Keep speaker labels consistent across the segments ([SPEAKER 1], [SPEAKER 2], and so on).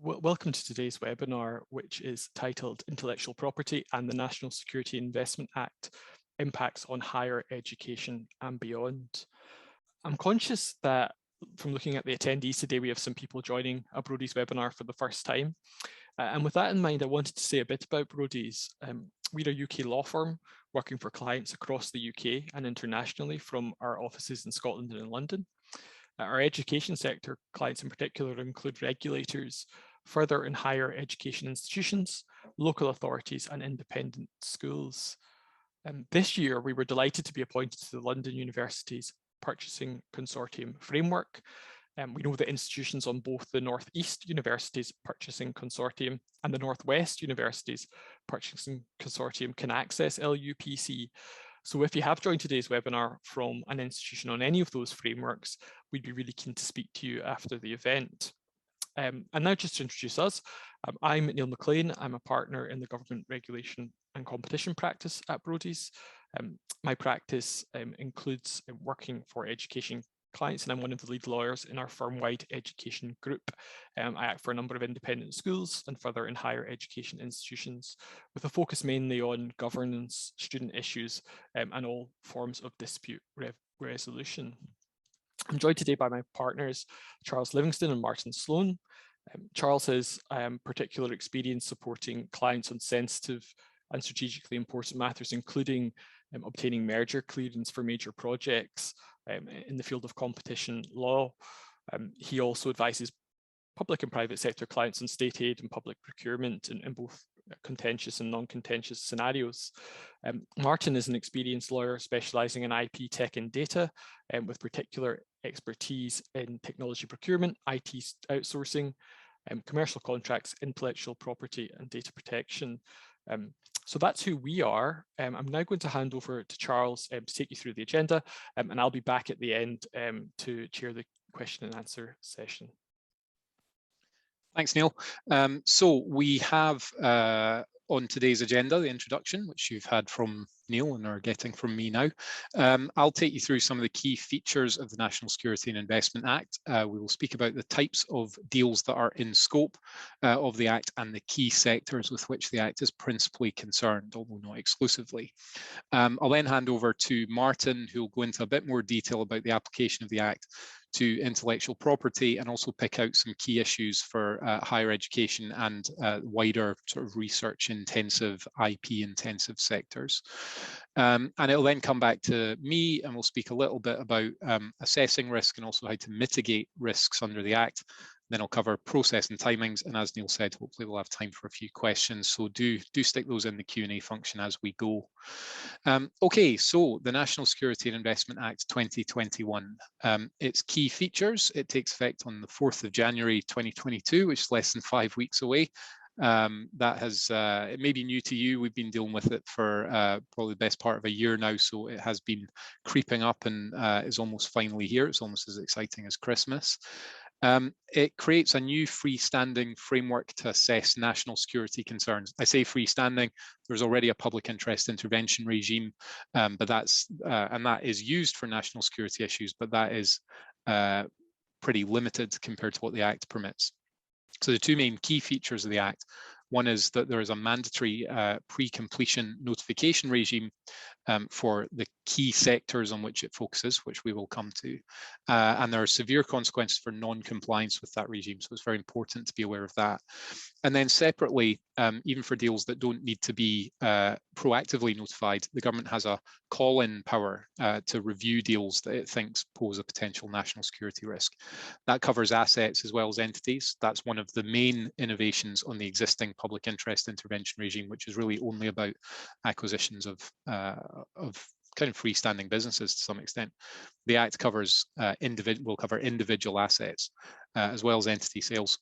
[SPEAKER 1] Welcome to today's webinar, which is titled Intellectual Property and the National Security Investment Act Impacts on Higher Education and Beyond. I'm conscious that from looking at the attendees today, we have some people joining a Brodie's webinar for the first time. And with that in mind, I wanted to say a bit about Brodie's. We're a UK law firm working for clients across the UK and internationally from our offices in Scotland and in London. Our education sector clients in particular include regulators, further and higher education institutions, local authorities and independent schools. This year, we were delighted to be appointed to the London University's Purchasing Consortium framework. We know that institutions on both the North East University's Purchasing Consortium and the Northwest University's Purchasing Consortium can access LUPC. So if you have joined today's webinar from an institution on any of those frameworks, we'd be really keen to speak to you after the event. And now just to introduce us, I'm Neil McLean. I'm a partner in the Government Regulation and Competition practice at Brodie's. My practice includes working for education clients, and I'm one of the lead lawyers in our firm-wide education group. I act for a number of independent schools and further in higher education institutions, with a focus mainly on governance, student issues, and all forms of dispute resolution. I'm joined today by my partners, Charles Livingston and Martin Sloan. Charles has particular experience supporting clients on sensitive and strategically important matters, including obtaining merger clearance for major projects in the field of competition law. He also advises public and private sector clients on state aid and public procurement in both contentious and non-contentious scenarios. Martin is an experienced lawyer specialising in IP, tech and data, with particular expertise in technology procurement, IT outsourcing, commercial contracts, intellectual property and data protection. So that's who we are. I'm now going to hand over to Charles to take you through the agenda, and I'll be back at the end to chair the question and answer session.
[SPEAKER 2] Thanks, Neil. So we have on today's agenda the introduction, which you've had from Neil and are getting from me now. I'll take you through some of the key features of the National Security and Investment Act. We will speak about the types of deals that are in scope of the Act and the key sectors with which the Act is principally concerned, although not exclusively. I'll then hand over to Martin, who will go into a bit more detail about the application of the Act to intellectual property and also pick out some key issues for higher education and wider sort of research intensive, IP intensive sectors. And it'll then come back to me and we'll speak a little bit about assessing risk and also how to mitigate risks under the Act. Then I'll cover process and timings, and as Neil said, hopefully we'll have time for a few questions. So do stick those in the Q&A function as we go. Okay, so the National Security and Investment Act 2021. Its key features: it takes effect on the 4th of January 2022, which is less than 5 weeks away. That has, it may be new to you. We've been dealing with it for probably the best part of a year now, so it has been creeping up and is almost finally here. It's almost as exciting as Christmas. It creates a new freestanding framework to assess national security concerns. I say freestanding, there's already a public interest intervention regime, but that is used for national security issues, but that is pretty limited compared to what the Act permits. So the two main key features of the Act: one is that there is a mandatory pre-completion notification regime for the key sectors on which it focuses, which we will come to. And there are severe consequences for non-compliance with that regime, so it's very important to be aware of that. And then separately, even for deals that don't need to be proactively notified, the government has a call-in power to review deals that it thinks pose a potential national security risk. That covers assets as well as entities. That's one of the main innovations on the existing public interest intervention regime, which is really only about acquisitions of kind of freestanding businesses to some extent. The Act covers will cover individual assets as well as entity sales.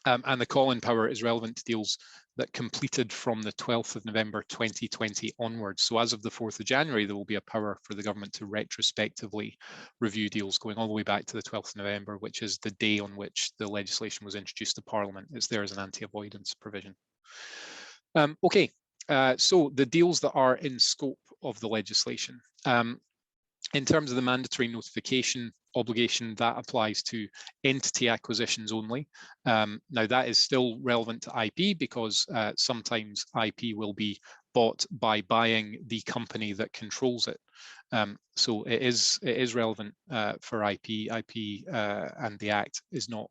[SPEAKER 2] And the call-in power is relevant to deals that completed from the 12th of November 2020 onwards. So as of the 4th of January, there will be a power for the government to retrospectively review deals going all the way back to the 12th of November, which is the day on which the legislation was introduced to Parliament. It's there as an anti-avoidance provision. Okay, so the deals that are in scope of the legislation. In terms of the mandatory notification obligation, that applies to entity acquisitions only. Now that is still relevant to IP because sometimes IP will be bought by buying the company that controls it. So it is relevant for IP. IP and the Act is not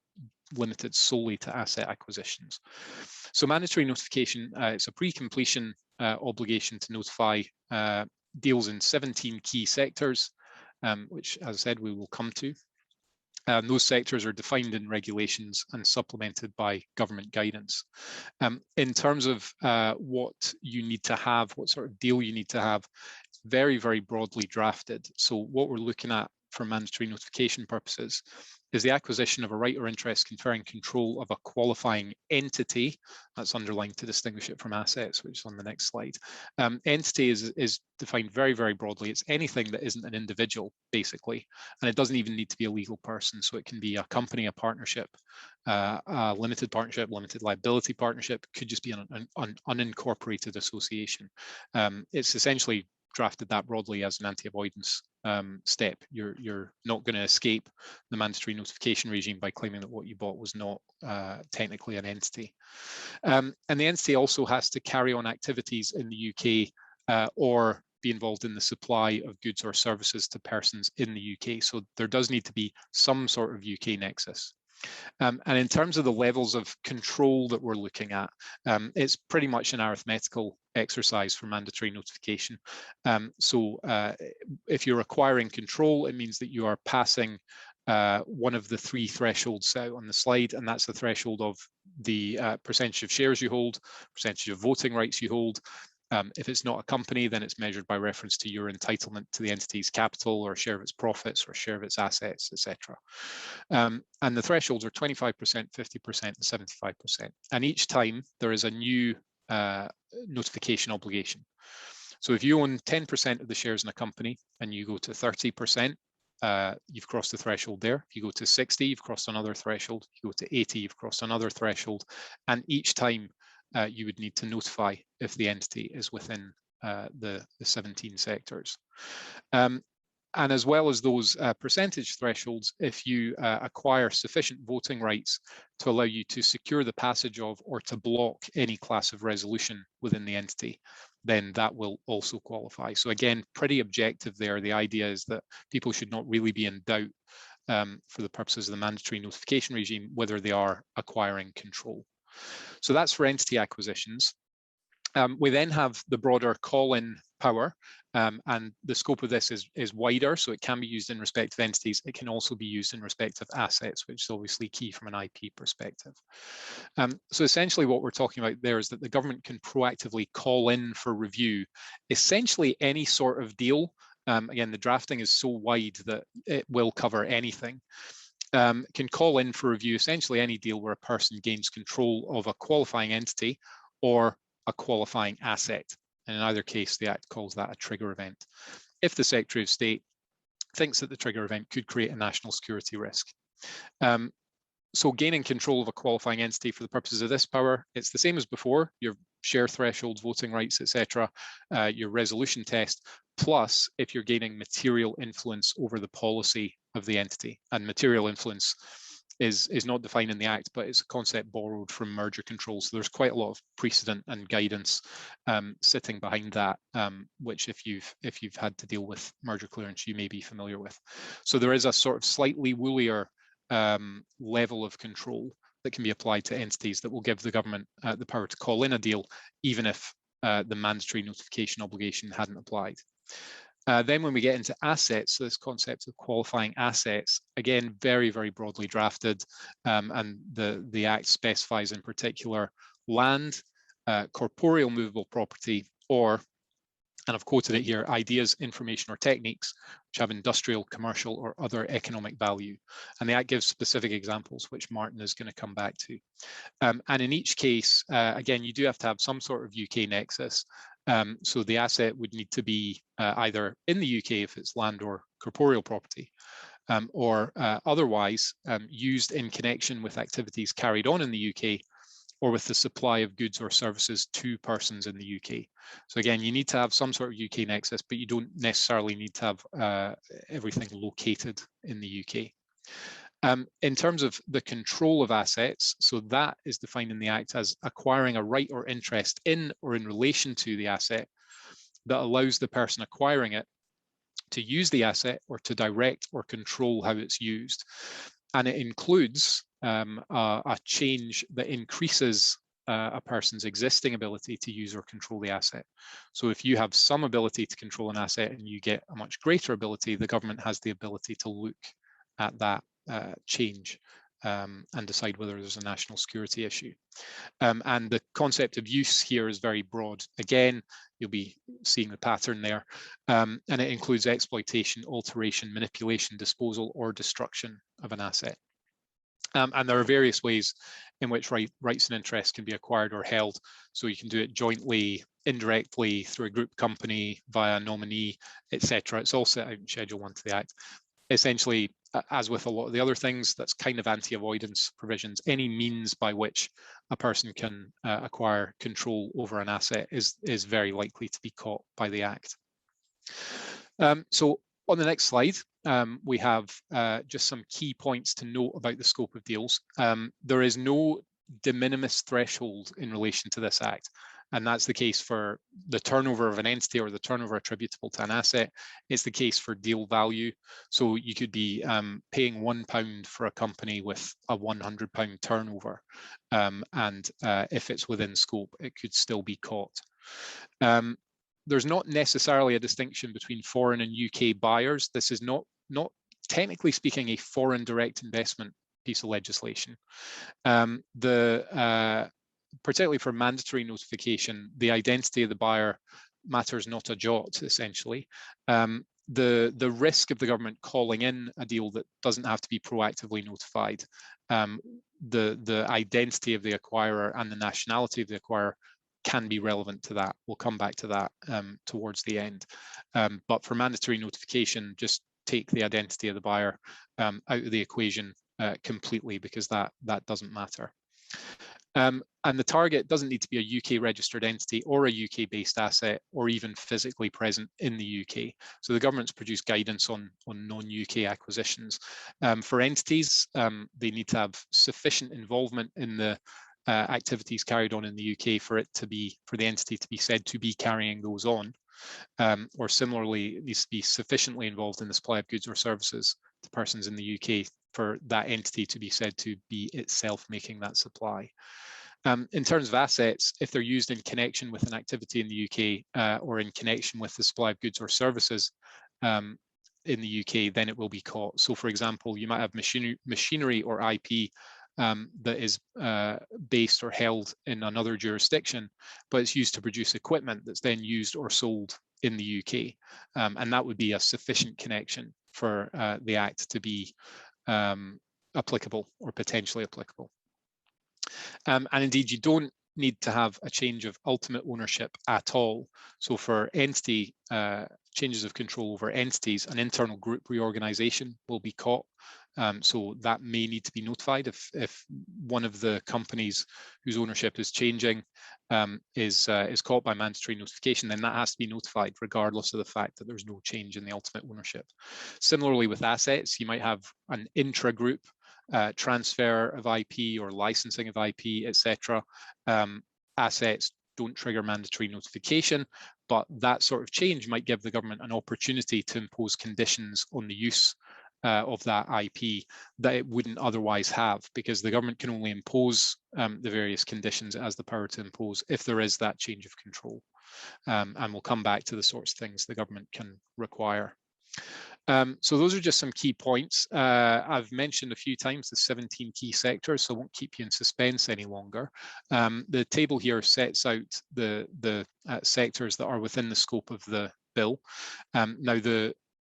[SPEAKER 2] limited solely to asset acquisitions. So mandatory notification, it's a pre-completion obligation to notify deals in 17 key sectors, which, as I said, we will come to. Those sectors are defined in regulations and supplemented by government guidance. In terms of what you need to have, what sort of deal you need to have, it's very, very broadly drafted. So what we're looking at for mandatory notification purposes is the acquisition of a right or interest conferring control of a qualifying entity. That's underlined to distinguish it from assets, which is on the next slide. Entity is defined very, very broadly. It's anything that isn't an individual, basically, and it doesn't even need to be a legal person. So it can be a company, a partnership, a limited partnership, limited liability partnership. It could just be an unincorporated association. It's essentially drafted that broadly as an anti-avoidance step. You're not going to escape the mandatory notification regime by claiming that what you bought was not technically an entity. And the entity also has to carry on activities in the UK or be involved in the supply of goods or services to persons in the UK. So there does need to be some sort of UK nexus. And in terms of the levels of control that we're looking at, it's pretty much an arithmetical exercise for mandatory notification. So if you're acquiring control, it means that you are passing one of the three thresholds out on the slide, and that's the threshold of the percentage of shares you hold, percentage of voting rights you hold. If it's not a company, then it's measured by reference to your entitlement to the entity's capital or share of its profits or share of its assets, etc. And the thresholds are 25%, 50%, and 75%. And each time there is a new notification obligation. So if you own 10% of the shares in a company and you go to 30%, you've crossed the threshold there. If you go to 60, you've crossed another threshold. If you go to 80, you've crossed another threshold. And each time you would need to notify if the entity is within the 17 sectors. And as well as those percentage thresholds, if you acquire sufficient voting rights to allow you to secure the passage of or to block any class of resolution within the entity, then that will also qualify. So again, pretty objective there. The idea is that people should not really be in doubt for the purposes of the mandatory notification regime, whether they are acquiring control. So that's for entity acquisitions. We then have the broader call-in power, and the scope of this is wider, so it can be used in respect of entities. It can also be used in respect of assets, which is obviously key from an IP perspective. So essentially what we're talking about there is that the government can proactively call in for review essentially any sort of deal. Again, the drafting is so wide that it will cover anything. Can call in for review essentially any deal where a person gains control of a qualifying entity or a qualifying asset. And in either case, the Act calls that a trigger event, if the Secretary of State thinks that the trigger event could create a national security risk. So gaining control of a qualifying entity for the purposes of this power, it's the same as before, your share thresholds, voting rights, etc., your resolution test, plus if you're gaining material influence over the policy of the entity. And material influence is not defined in the Act, but it's a concept borrowed from merger control. So there's quite a lot of precedent and guidance sitting behind that, which if you've had to deal with merger clearance, you may be familiar with. So there is a sort of slightly woollier level of control that can be applied to entities that will give the government the power to call in a deal, even if the mandatory notification obligation hadn't applied. Then when we get into assets, so this concept of qualifying assets, again, very, very broadly drafted, and the Act specifies in particular land, corporeal movable property, or, and I've quoted it here, ideas, information, or techniques which have industrial, commercial, or other economic value. And the Act gives specific examples, which Martin is going to come back to. And in each case, again, you do have to have some sort of UK nexus. So the asset would need to be either in the UK if it's land or corporeal property, or otherwise used in connection with activities carried on in the UK or with the supply of goods or services to persons in the UK. So again, you need to have some sort of UK nexus, but you don't necessarily need to have everything located in the UK. In terms of the control of assets, so that is defined in the Act as acquiring a right or interest in or in relation to the asset that allows the person acquiring it to use the asset or to direct or control how it's used. And it includes a change that increases a person's existing ability to use or control the asset. So if you have some ability to control an asset and you get a much greater ability, the government has the ability to look at that change and decide whether there's a national security issue. And the concept of use here is very broad. Again, you'll be seeing the pattern there. And it includes exploitation, alteration, manipulation, disposal, or destruction of an asset. And there are various ways in which rights and interests can be acquired or held. So you can do it jointly, indirectly, through a group company, via a nominee, etc. It's all set out in Schedule 1 to the Act. Essentially, as with a lot of the other things, that's kind of anti-avoidance provisions. Any means by which a person can acquire control over an asset is very likely to be caught by the Act. So on the next slide, we have just some key points to note about the scope of deals. There is no de minimis threshold in relation to this Act. And that's the case for the turnover of an entity or the turnover attributable to an asset. It's the case for deal value. So you could be paying £1 for a company with a £100 turnover. And if it's within scope, it could still be caught. There's not necessarily a distinction between foreign and UK buyers. This is not technically speaking a foreign direct investment piece of legislation. Particularly for mandatory notification, the identity of the buyer matters not a jot, essentially. The risk of the government calling in a deal that doesn't have to be proactively notified, the identity of the acquirer and the nationality of the acquirer can be relevant to that. We'll come back to that towards the end. But for mandatory notification, just take the identity of the buyer out of the equation completely, because that doesn't matter. And the target doesn't need to be a UK registered entity or a UK based asset or even physically present in the UK. So the government's produced guidance on non-UK acquisitions. For entities, they need to have sufficient involvement in the activities carried on in the UK for the entity to be said to be carrying those on. Or similarly, it needs to be sufficiently involved in the supply of goods or services to persons in the UK for that entity to be said to be itself making that supply. In terms of assets, if they're used in connection with an activity in the UK or in connection with the supply of goods or services in the UK, then it will be caught. So for example, you might have machinery or IP that is based or held in another jurisdiction, but it's used to produce equipment that's then used or sold in the UK. And that would be a sufficient connection for the Act to be applicable or potentially applicable. And indeed, you don't need to have a change of ultimate ownership at all. So for entity changes of control over entities, an internal group reorganization will be caught. So that may need to be notified if one of the companies whose ownership is changing is caught by mandatory notification, then that has to be notified regardless of the fact that there's no change in the ultimate ownership. Similarly with assets, you might have an intra-group transfer of IP or licensing of IP, etc. Assets don't trigger mandatory notification, but that sort of change might give the government an opportunity to impose conditions on the use of that IP that it wouldn't otherwise have, because the government can only impose the various conditions it has the power to impose if there is that change of control. And we'll come back to the sorts of things the government can require. So those are just some key points. I've mentioned a few times the 17 key sectors, so I won't keep you in suspense any longer. The table here sets out the sectors that are within the scope of the bill. Now,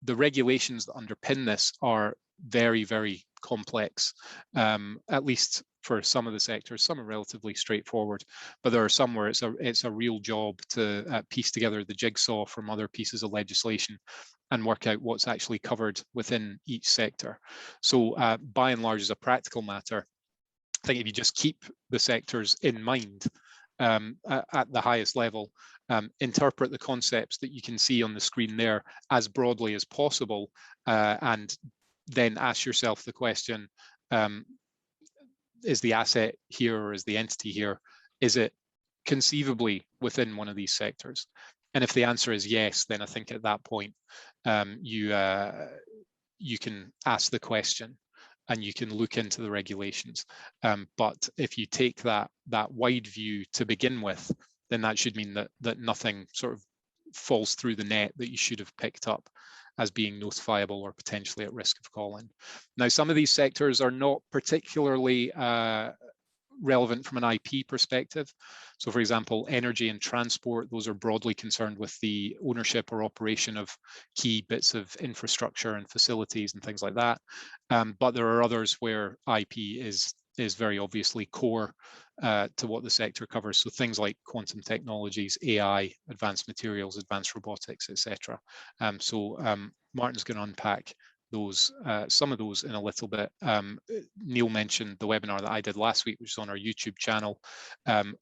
[SPEAKER 2] the regulations that underpin this are very, very complex, at least for some of the sectors. Some are relatively straightforward, but there are some where it's a real job to piece together the jigsaw from other pieces of legislation and work out what's actually covered within each sector. So by and large, as a practical matter, I think if you just keep the sectors in mind at the highest level, interpret the concepts that you can see on the screen there as broadly as possible, and then ask yourself the question, is the asset here or is the entity here, is it conceivably within one of these sectors? And if the answer is yes, then I think at that point you can ask the question and you can look into the regulations. But if you take that wide view to begin with, then that should mean that nothing sort of falls through the net that you should have picked up as being notifiable or potentially at risk of calling. Now, some of these sectors are not particularly relevant from an IP perspective. So for example, energy and transport, those are broadly concerned with the ownership or operation of key bits of infrastructure and facilities and things like that. But there are others where IP is very obviously core to what the sector covers. So things like quantum technologies, AI, advanced materials, advanced robotics, etc. So Martin's going to unpack those, some of those in a little bit. Neil mentioned the webinar that I did last week, which is on our YouTube channel.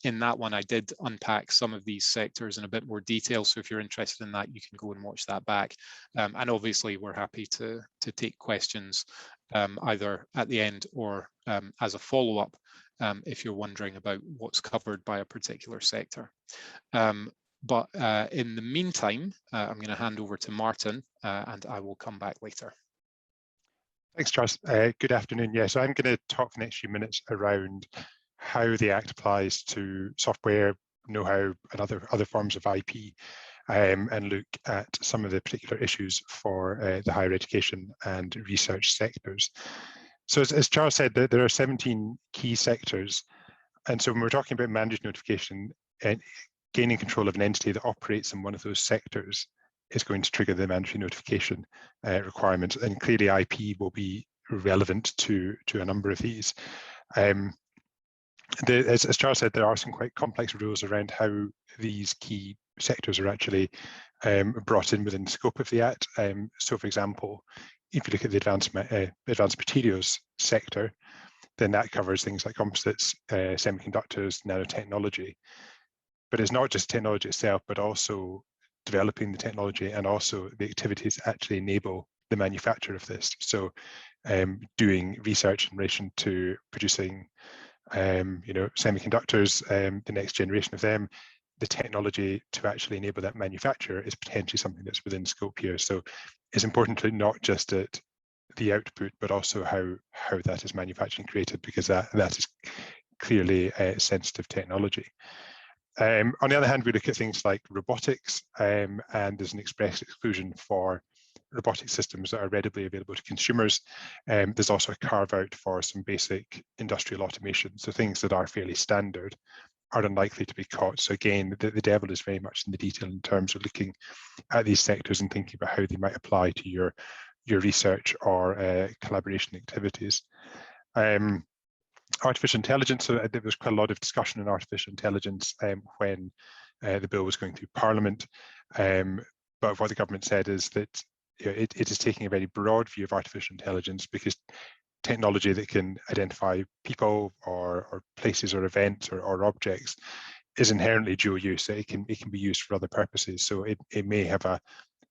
[SPEAKER 2] In that one, I did unpack some of these sectors in a bit more detail. So if you're interested in that, you can go and watch that back. And obviously, we're happy to take questions either at the end or as a follow-up if you're wondering about what's covered by a particular sector. But in the meantime, I'm going to hand over to Martin and I will come back later.
[SPEAKER 3] Thanks, Charles. Good afternoon. Yeah, so I'm going to talk for the next few minutes around how the Act applies to software, know-how, and other forms of IP, and look at some of the particular issues for the higher education and research sectors. So as Charles said, there are 17 key sectors. And so when we're talking about mandatory notification, gaining control of an entity that operates in one of those sectors is going to trigger the mandatory notification requirements, and clearly IP will be relevant to a number of these. As Charles said, there are some quite complex rules around how these key sectors are actually brought in within the scope of the Act. So, for example, if you look at the advanced materials sector, then that covers things like composites, semiconductors, nanotechnology. But it's not just technology itself, but also developing the technology and also the activities that actually enable the manufacture of this. So doing research in relation to producing semiconductors, the next generation of them, the technology to actually enable that manufacture is potentially something that's within scope here. So it's important to not just at the output, but also how that is manufactured and created, because that is clearly sensitive technology. On the other hand, we look at things like robotics, and there's an express exclusion for robotic systems that are readily available to consumers. There's also a carve out for some basic industrial automation. So things that are fairly standard are unlikely to be caught. So again, the devil is very much in the detail in terms of looking at these sectors and thinking about how they might apply to your research or collaboration activities. Artificial intelligence, so there was quite a lot of discussion on artificial intelligence when the bill was going through Parliament. But what the government said is that it is taking a very broad view of artificial intelligence, because technology that can identify people or places or events or objects is inherently dual use. So it can be used for other purposes. So it may have a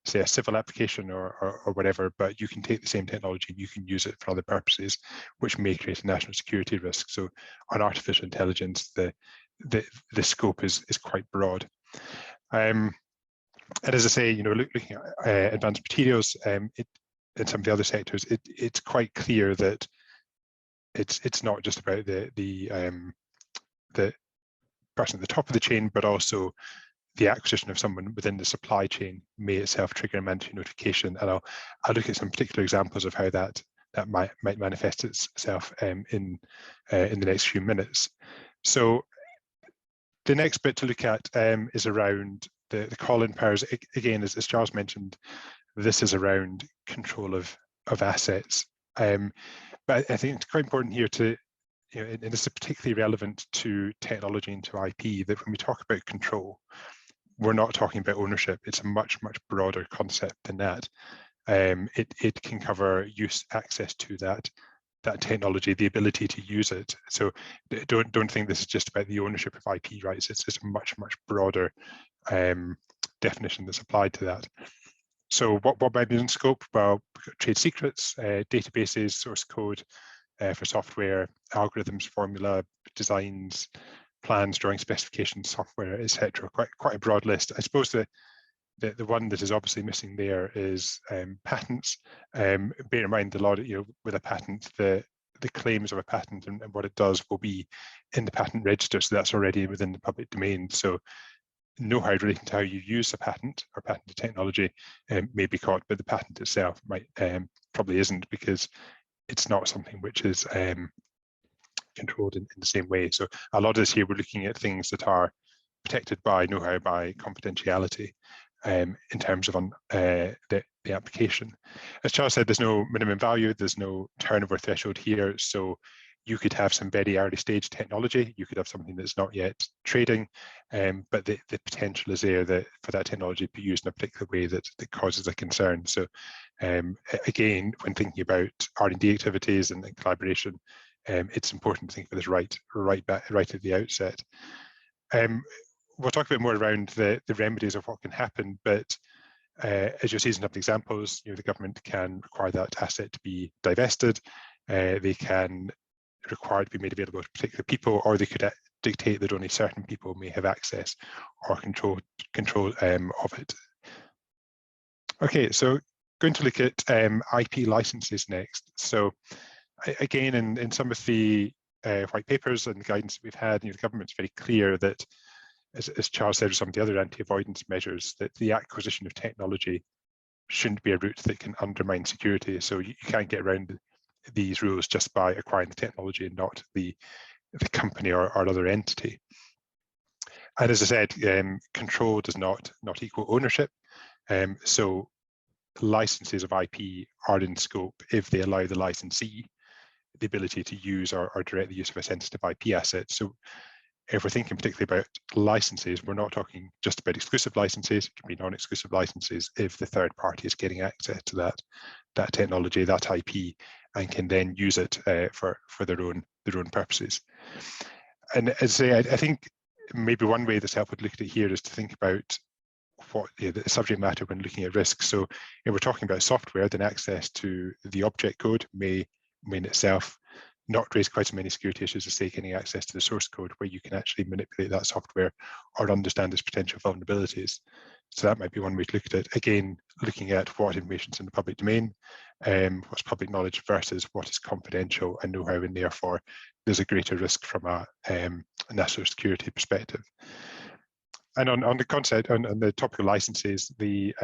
[SPEAKER 3] civil application or whatever, but you can take the same technology and you can use it for other purposes, which may create a national security risk. So on artificial intelligence, the scope is quite broad. And as I say, looking at advanced materials, in some of the other sectors, it's quite clear that it's not just about the person at the top of the chain, but also the acquisition of someone within the supply chain may itself trigger a mandatory notification. And I'll look at some particular examples of how that might manifest itself in the next few minutes. So the next bit to look at is around the call-in powers. Again, as Charles mentioned, this is around control of assets. But I think it's quite important here to, and this is particularly relevant to technology and to IP, that when we talk about control, we're not talking about ownership. It's a much broader concept than that. It can cover use, access to that, that technology, the ability to use it. So don't think this is just about the ownership of IP rights. It's a much broader definition that's applied to that. So what might be in scope? Well, we've got trade secrets, databases, source code for software, algorithms, formula, designs, plans, drawing specifications, software, etc. Quite a broad list. I suppose the one that is obviously missing there is patents. Bear in mind, with a patent, the claims of a patent and what it does will be in the patent register, so that's already within the public domain. So know-how relating to how you use a patent or patented technology may be caught, but the patent itself might probably isn't, because it's not something which is controlled in the same way. So a lot of this here, we're looking at things that are protected by know-how, by confidentiality in terms of the application. As Charles said, there's no minimum value, there's no turnover threshold here. So you could have some very early stage technology, you could have something that's not yet trading, but the potential is there for that technology to be used in a particular way that causes a concern. So again, when thinking about R&D activities and collaboration, it's important to think of this right at the outset. We'll talk a bit more around the remedies of what can happen, but as you'll see in some of the examples, the government can require that asset to be divested. They can require it to be made available to particular people, or they could dictate that only certain people may have access or control of it. Okay, so going to look at IP licenses next. So again, in some of the white papers and the guidance that we've had, the government's very clear that, as Charles said, with some of the other anti-avoidance measures, that the acquisition of technology shouldn't be a route that can undermine security. So you can't get around these rules just by acquiring the technology and not the company or other entity. And as I said, control does not equal ownership. So licenses of IP are in scope if they allow the licensee the ability to use or direct the use of a sensitive IP asset. So if we're thinking particularly about licenses, we're not talking just about exclusive licenses. It can be non-exclusive licenses if the third party is getting access to that technology, that IP, and can then use it for their own purposes. And as I say, I think maybe one way that's helpful to look at it here is to think about what the subject matter when looking at risk. So if we're talking about software, then access to the object code may in itself not raise quite so many security issues as, say, getting access to the source code, where you can actually manipulate that software or understand its potential vulnerabilities. So that might be one way to look at it. Again, looking at what information is in the public domain, what's public knowledge versus what is confidential and know-how, and therefore there's a greater risk from a national security perspective. And on the concept, on the topic of licenses, the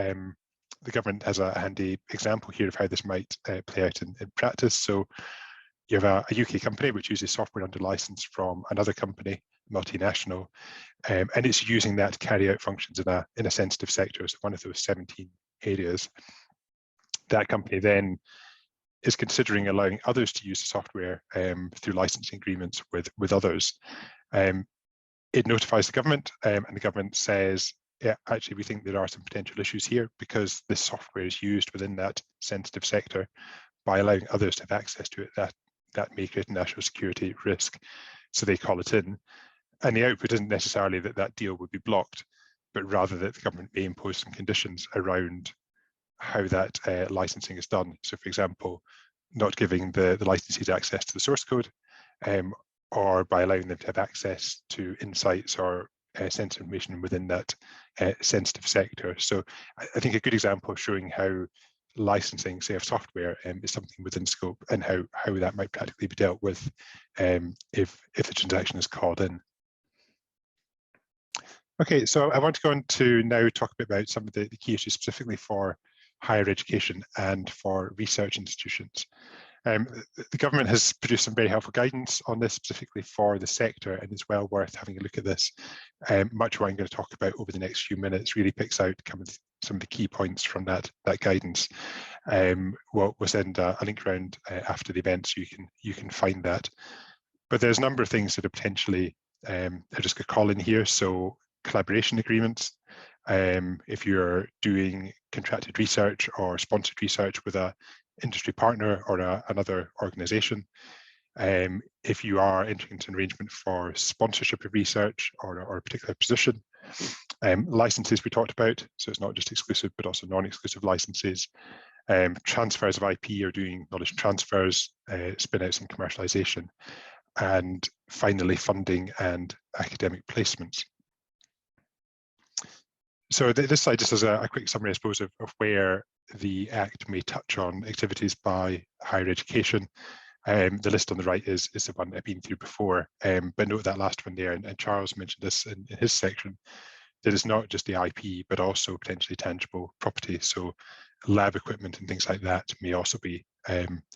[SPEAKER 3] government has a handy example here of how this might play out in practice. So you have a UK company which uses software under license from another company, multinational, and it's using that to carry out functions in a sensitive sector, so one of those 17 areas. That company then is considering allowing others to use the software through licensing agreements with others. It notifies the government, and the government says, yeah, actually, we think there are some potential issues here because this software is used within that sensitive sector. By allowing others to have access to it, that may create a national security risk. So they call it in. And the output isn't necessarily that deal would be blocked, but rather that the government may impose some conditions around how that licensing is done. So for example, not giving the licensees access to the source code, or by allowing them to have access to insights or sensitive information within that sensitive sector. So I think a good example of showing how licensing, say, of software is something within scope, and how that might practically be dealt with if the transaction is called in. Okay, so I want to go on to now talk a bit about some of the key issues specifically for higher education and for research institutions. The government has produced some very helpful guidance on this specifically for the sector, and it's well worth having a look at this. Much of what I'm going to talk about over the next few minutes really picks out some of the key points from that guidance. We'll send a link around after the event so you can find that. But there's a number of things that are potentially I just could call in here. So collaboration agreements. If you're doing contracted research or sponsored research with a industry partner or another organisation. If you are entering into an arrangement for sponsorship of research or a particular position. Licenses we talked about, so it's not just exclusive but also non-exclusive licenses. Transfers of IP or doing knowledge transfers, spin-outs and commercialisation, and finally funding and academic placements. So this slide just has a quick summary, I suppose, of where the Act may touch on activities by higher education. The list on the right is the one I've been through before, but note that last one there, and Charles mentioned this in his section, that it's not just the IP, but also potentially tangible property. So lab equipment and things like that may also be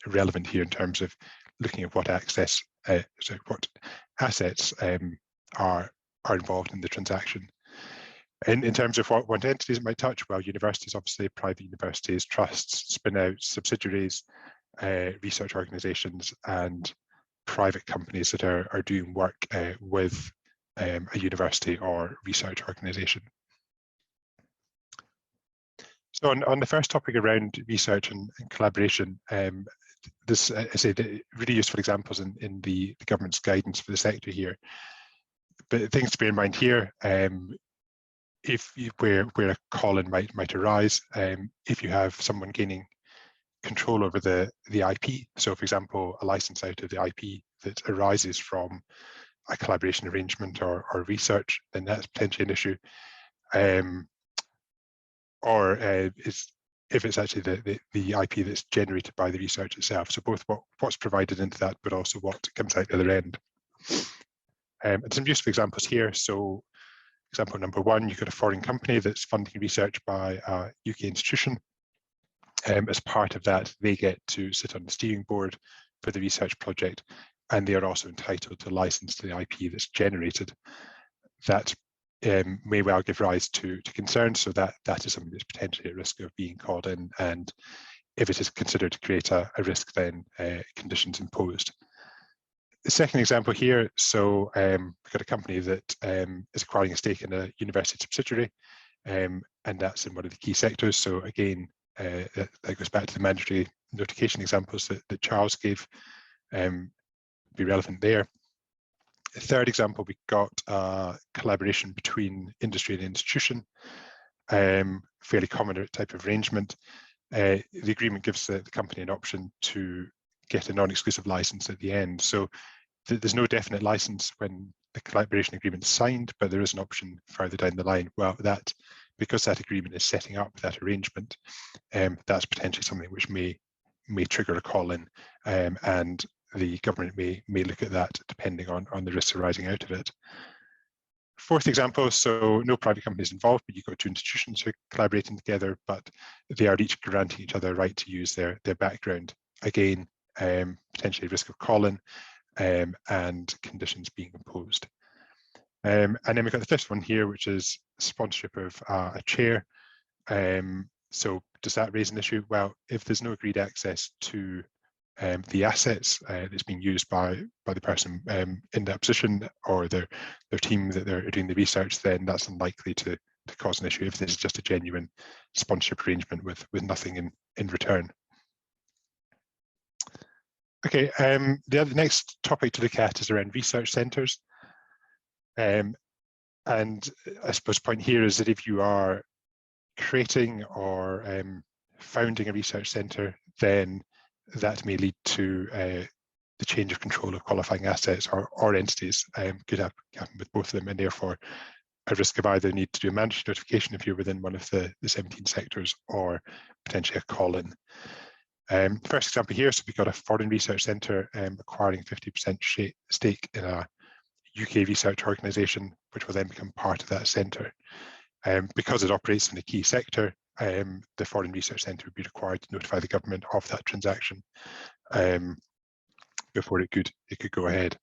[SPEAKER 3] relevant here in terms of looking at what what assets are involved in the transaction. In terms of what entities it might touch, well, universities, obviously, private universities, trusts, spin-outs, subsidiaries, research organisations, and private companies that are doing work with a university or research organisation. So on the first topic around research and collaboration, this, I say, really useful examples in the government's guidance for the sector here. But things to bear in mind here, where a call-in might arise, if you have someone gaining control over the IP, so for example, a license out of the IP that arises from a collaboration arrangement or research, then that's potentially an issue. Or if it's actually the IP that's generated by the research itself. So both what's provided into that, but also what comes out the other end. And some useful examples here. So example number one, you've got a foreign company that's funding research by a UK institution. As part of that, they get to sit on the steering board for the research project, and they are also entitled to license to the IP that's generated. That may well give rise to concerns, so that is something that's potentially at risk of being called in, and if it is considered to create a risk, then conditions imposed. The second example here, so we've got a company that is acquiring a stake in a university subsidiary, and that's in one of the key sectors. So again, that goes back to the mandatory notification examples that Charles gave, be relevant there. The third example, we've got collaboration between industry and institution, fairly common type of arrangement. The agreement gives the company an option to get a non-exclusive license at the end. So there's no definite license when the collaboration agreement is signed, but there is an option further down the line. Well, because that agreement is setting up that arrangement, that's potentially something which may trigger a call in, and the government may look at that depending on the risks arising out of it. Fourth example, so no private companies involved, but you've got two institutions who are collaborating together, but they are each granting each other a right to use their background. Again, potentially risk of call-in and conditions being imposed. And then we've got the fifth one here, which is sponsorship of a chair. So does that raise an issue? Well, if there's no agreed access to the assets that's being used by the person in that position or their team that they're doing the research, then that's unlikely to cause an issue if this is just a genuine sponsorship arrangement with nothing in return. Okay, the next topic to look at is around research centres. And I suppose the point here is that if you are creating or founding a research centre, then that may lead to the change of control of qualifying assets or entities. Could happen with both of them, and therefore a risk of either need to do a mandatory notification if you're within one of the 17 sectors, or potentially a call-in. The first example here, so we've got a foreign research centre acquiring 50% stake in a UK research organisation, which will then become part of that centre. Because it operates in a key sector, the foreign research centre would be required to notify the government of that transaction before it could go ahead.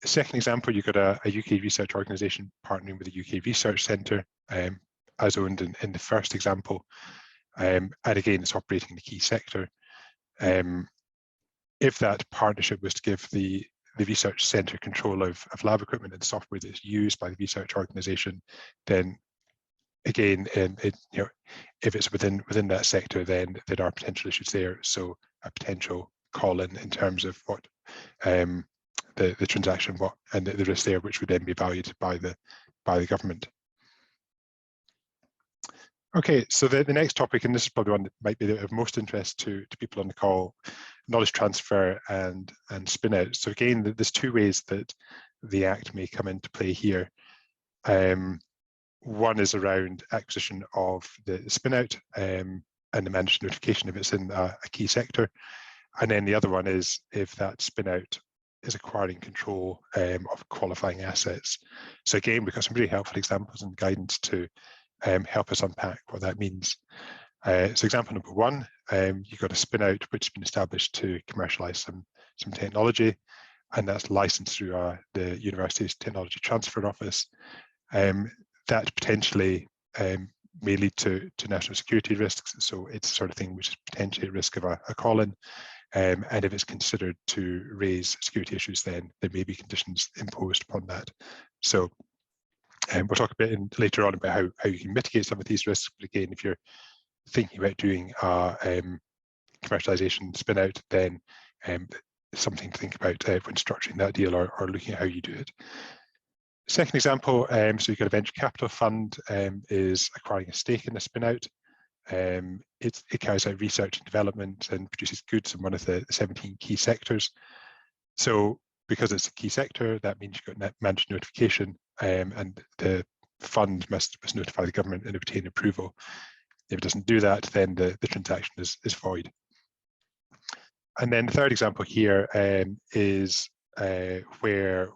[SPEAKER 3] The second example, you've got a UK research organisation partnering with a UK research centre, as owned in the first example, and again, it's operating in the key sector. If that partnership was to give the research centre control of lab equipment and software that's used by the research organisation, then again, if it's within that sector, then there are potential issues there. So a potential call in terms of what the transaction, and the risk there, which would then be valued by the government. Okay, so the next topic, and this is probably one that might be of most interest to people on the call, knowledge transfer and spin out. So again, there's two ways that the Act may come into play here. One is around acquisition of the spin out and the mandatory notification if it's in a key sector. And then the other one is if that spin out is acquiring control of qualifying assets. So again, we've got some really helpful examples and guidance to help us unpack what that means. So example number one, you've got a spin out which has been established to commercialize some technology, and that's licensed through the university's technology transfer office. That potentially may lead to national security risks. So it's the sort of thing which is potentially at risk of a call-in. And if it's considered to raise security issues, then there may be conditions imposed upon that. So we'll talk a bit later on about how you can mitigate some of these risks. But again, if you're thinking about doing a commercialization spin out, then something to think about when structuring that deal or looking at how you do it. Second example, so you've got a venture capital fund is acquiring a stake in a spin out. It carries out research and development and produces goods in one of the 17 key sectors. So because it's a key sector, that means you've got mandatory notification, and the fund must notify the government and obtain approval. If it doesn't do that, then the transaction is void. And then the third example here is where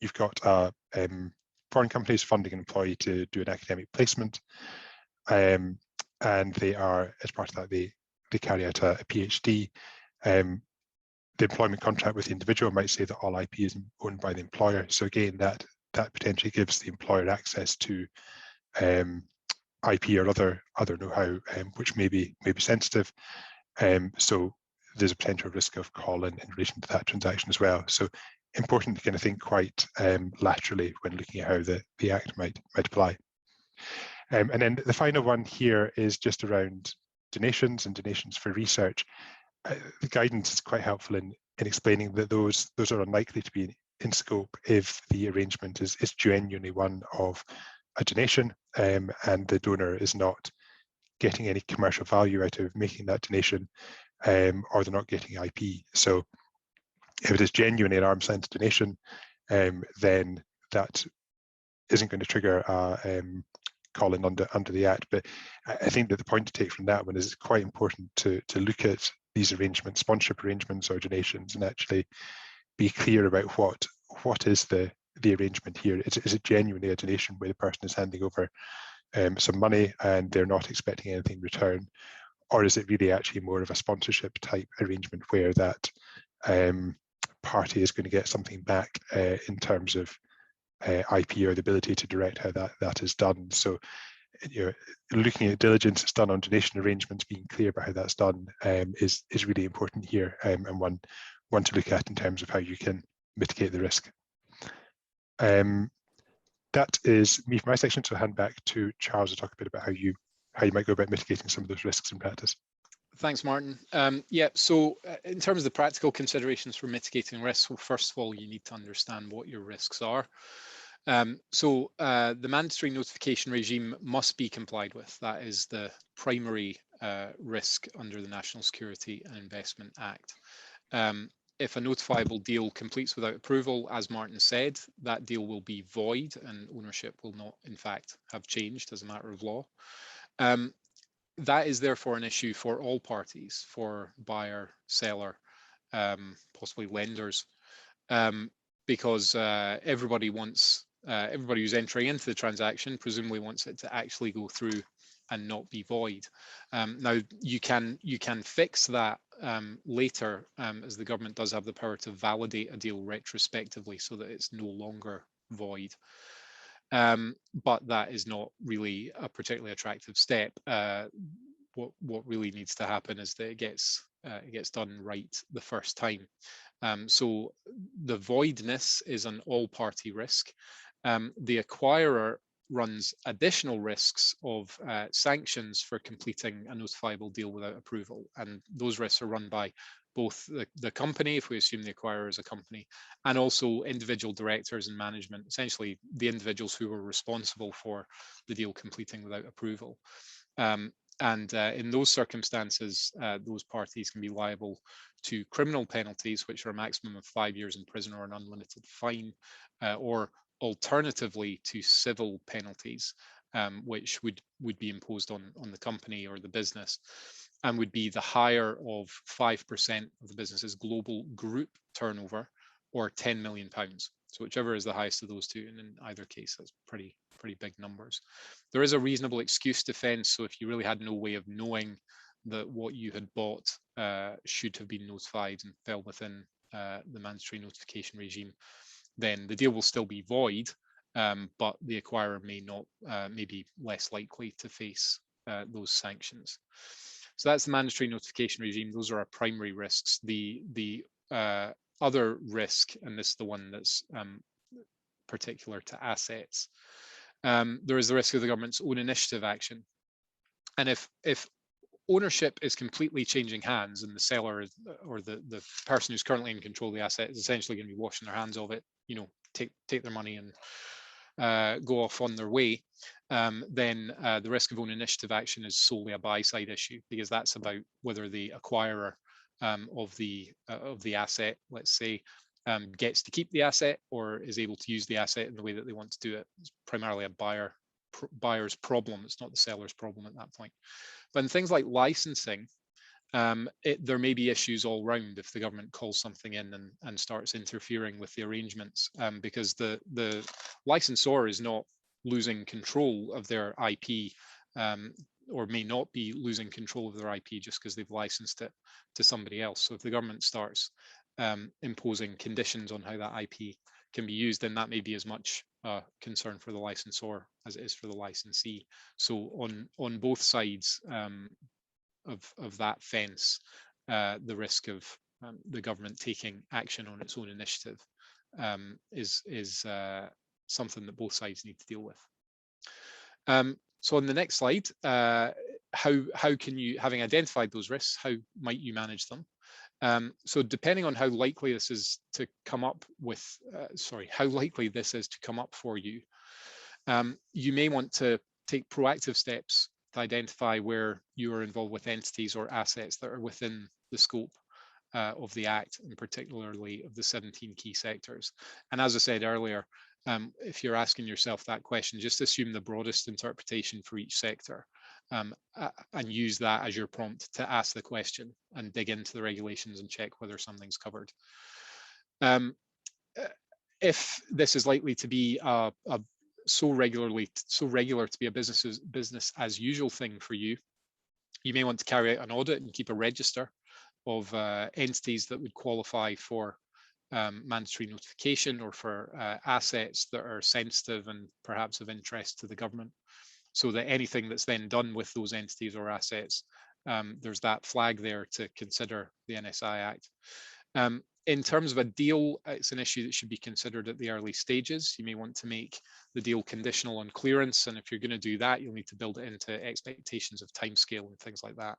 [SPEAKER 3] you've got foreign companies funding an employee to do an academic placement, and they are, as part of that, they carry out a PhD. The employment contract with the individual might say that all IP is owned by the employer. So again, that potentially gives the employer access to IP or other know-how, which may be sensitive. So there's a potential risk of call-in in relation to that transaction as well. So important to kind of think quite laterally when looking at how the Act might apply. And then the final one here is just around donations and donations for research. The guidance is quite helpful in explaining that those are unlikely to be in scope if the arrangement is genuinely one of a donation, and the donor is not getting any commercial value out of making that donation, or they're not getting IP. So if it is genuinely an arm's length donation, then that isn't going to trigger a call-in under the Act. But I think that the point to take from that one is it's quite important to look at these arrangements, sponsorship arrangements or donations, and actually be clear about what is the arrangement here. Is it genuinely a donation where the person is handing over some money and they're not expecting anything in return? Or is it really actually more of a sponsorship type arrangement where that party is going to get something back in terms of IP or the ability to direct how that is done? So, looking at diligence that's done on donation arrangements, being clear about how that's done is really important here, and one to look at in terms of how you can mitigate the risk. That is me for my section, so I'll hand back to Charles to talk a bit about how you might go about mitigating some of those risks in practice.
[SPEAKER 2] Thanks, Martin. Yeah, so in terms of the practical considerations for mitigating risks, well, first of all, you need to understand what your risks are. So the mandatory notification regime must be complied with. That is the primary risk under the National Security and Investment Act. If a notifiable deal completes without approval, as Martin said, that deal will be void and ownership will not, in fact, have changed as a matter of law. That is therefore an issue for all parties, for buyer, seller, possibly lenders, because everybody who's entering into the transaction presumably wants it to actually go through and not be void. Now you can fix that later, as the government does have the power to validate a deal retrospectively so that it's no longer void. But that is not really a particularly attractive step. What really needs to happen is that it gets done right the first time. So the voidness is an all-party risk. The acquirer runs additional risks of sanctions for completing a notifiable deal without approval. And those risks are run by both the company, if we assume the acquirer is a company, and also individual directors and management, essentially the individuals who are responsible for the deal completing without approval. In those circumstances, those parties can be liable to criminal penalties, which are a maximum of 5 years in prison or an unlimited fine, or alternatively to civil penalties, which would be imposed on the company or the business, and would be the higher of 5% of the business's global group turnover, or £10 million. So whichever is the highest of those two, and in either case, that's pretty big numbers. There is a reasonable excuse defence, so if you really had no way of knowing that what you had bought should have been notified and fell within the mandatory notification regime, then the deal will still be void, but the acquirer may be less likely to face those sanctions. So that's the mandatory notification regime. Those are our primary risks. The other risk, and this is the one that's particular to assets, there is the risk of the government's own initiative action. And if ownership is completely changing hands, and the seller or the person who's currently in control of the asset is essentially going to be washing their hands of it, take their money and go off on their way, then the risk of own initiative action is solely a buy-side issue, because that's about whether the acquirer of the asset, let's say, gets to keep the asset or is able to use the asset in the way that they want to do it. It's primarily a buyer's problem. It's not the seller's problem at that point. But in things like licensing, there may be issues all round if the government calls something in and starts interfering with the arrangements, because the licensor is not losing control of their IP, or may not be losing control of their IP just because they've licensed it to somebody else. So if the government starts imposing conditions on how that IP can be used, then that may be as much concern for the licensor as it is for the licensee. So on both sides of that fence, the risk of the government taking action on its own initiative is something that both sides need to deal with. So on the next slide, how can you, having identified those risks, how might you manage them? So depending on how likely this is to come up with, how likely this is to come up for you, you may want to take proactive steps to identify where you are involved with entities or assets that are within the scope of the Act, and particularly of the 17 key sectors. And as I said earlier, if you're asking yourself that question, just assume the broadest interpretation for each sector, and use that as your prompt to ask the question and dig into the regulations and check whether something's covered. If this is likely to be so regular to be a business as usual thing for you, you may want to carry out an audit and keep a register of entities that would qualify for mandatory notification, or for assets that are sensitive and perhaps of interest to the government, so that anything that's then done with those entities or assets, there's that flag there to consider the NSI Act. In terms of a deal, it's an issue that should be considered at the early stages. You may want to make the deal conditional on clearance, and if you're going to do that, you'll need to build it into expectations of timescale and things like that.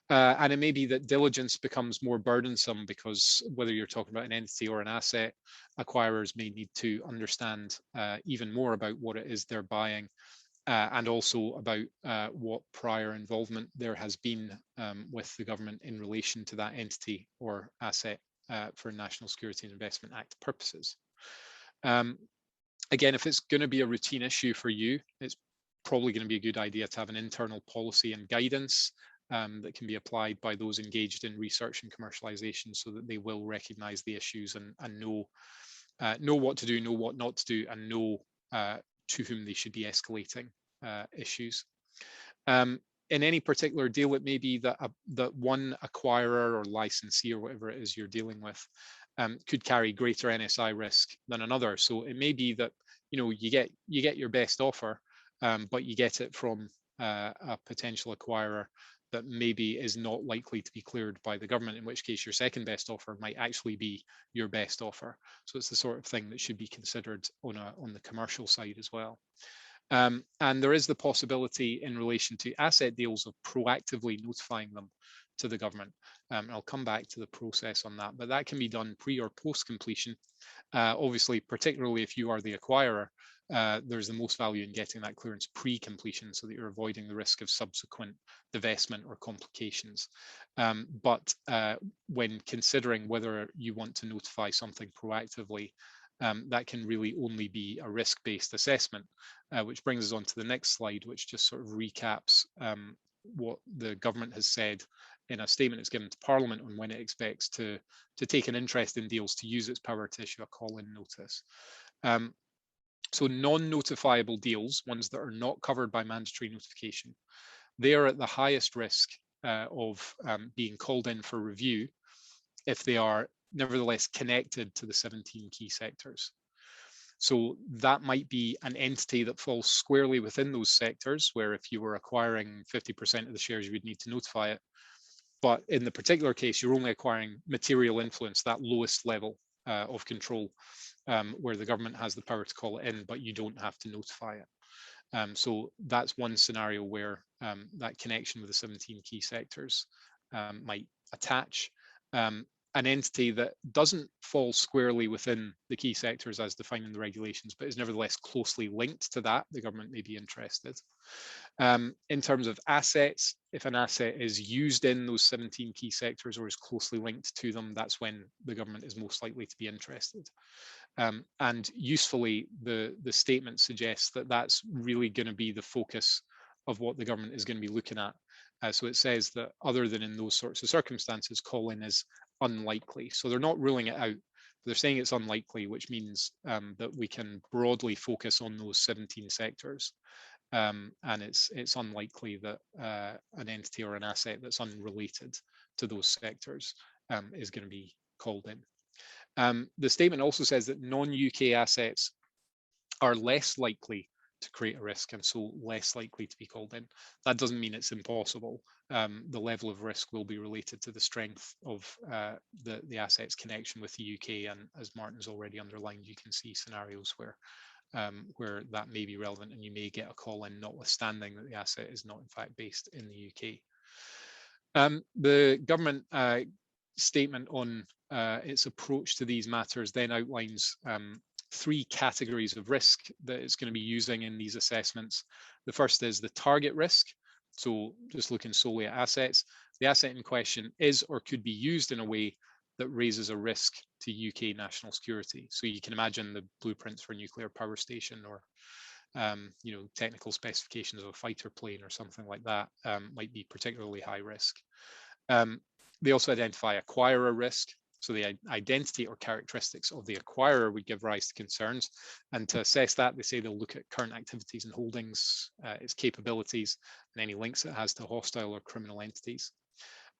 [SPEAKER 2] And it may be that diligence becomes more burdensome, because whether you're talking about an entity or an asset, acquirers may need to understand even more about what it is they're buying, and also about what prior involvement there has been with the government in relation to that entity or asset for National Security and Investment Act purposes. Again, if it's going to be a routine issue for you, it's probably going to be a good idea to have an internal policy and guidance that can be applied by those engaged in research and commercialization, so that they will recognize the issues and know what to do, know what not to do, and know to whom they should be escalating issues. In any particular deal, it may be that one acquirer or licensee or whatever it is you're dealing with could carry greater NSI risk than another. So it may be that you get your best offer, but you get it from a potential acquirer that maybe is not likely to be cleared by the government, in which case your second best offer might actually be your best offer. So it's the sort of thing that should be considered on the commercial side as well. And there is the possibility in relation to asset deals of proactively notifying them to the government. I'll come back to the process on that, but that can be done pre or post completion. Obviously, particularly if you are the acquirer, there's the most value in getting that clearance pre-completion so that you're avoiding the risk of subsequent divestment or complications. But when considering whether you want to notify something proactively, that can really only be a risk-based assessment, which brings us on to the next slide, which just sort of recaps what the government has said in a statement it's given to Parliament on when it expects to take an interest in deals to use its power to issue a call-in notice. So non-notifiable deals, ones that are not covered by mandatory notification, they are at the highest risk of being called in for review if they are nevertheless connected to the 17 key sectors. So that might be an entity that falls squarely within those sectors, where if you were acquiring 50% of the shares, you would need to notify it. But in the particular case, you're only acquiring material influence, that lowest level of control, where the government has the power to call it in, but you don't have to notify it. So that's one scenario where that connection with the 17 key sectors might attach. An entity that doesn't fall squarely within the key sectors as defined in the regulations, but is nevertheless closely linked to that, the government may be interested. In terms of assets, if an asset is used in those 17 key sectors or is closely linked to them, that's when the government is most likely to be interested. And usefully, the statement suggests that that's really going to be the focus of what the government is going to be looking at. So it says that other than in those sorts of circumstances, call-in is unlikely. So they're not ruling it out. They're saying it's unlikely, which means that we can broadly focus on those 17 sectors. And it's unlikely that an entity or an asset that's unrelated to those sectors is going to be called in. The statement also says that non-UK assets are less likely to create a risk and so less likely to be called in. That doesn't mean it's impossible. The level of risk will be related to the strength of the asset's connection with the UK, and as Martin's already underlined, you can see scenarios where that may be relevant and you may get a call in notwithstanding that the asset is not in fact based in the UK. The government statement on its approach to these matters then outlines three categories of risk that it's going to be using in these assessments. The first is the target risk. So just looking solely at assets, the asset in question is or could be used in a way that raises a risk to UK national security. So you can imagine the blueprints for a nuclear power station or technical specifications of a fighter plane or something like that might be particularly high risk. They also identify acquirer risk. So the identity or characteristics of the acquirer would give rise to concerns. And to assess that, they say they'll look at current activities and holdings, its capabilities, and any links it has to hostile or criminal entities.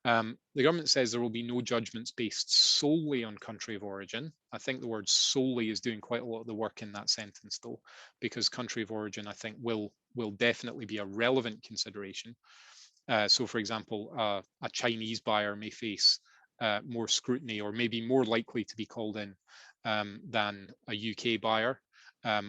[SPEAKER 2] The government says there will be no judgments based solely on country of origin. I think the word solely is doing quite a lot of the work in that sentence, though, because country of origin, I think, will definitely be a relevant consideration. So, for example, a Chinese buyer may face more scrutiny or maybe more likely to be called in than a UK buyer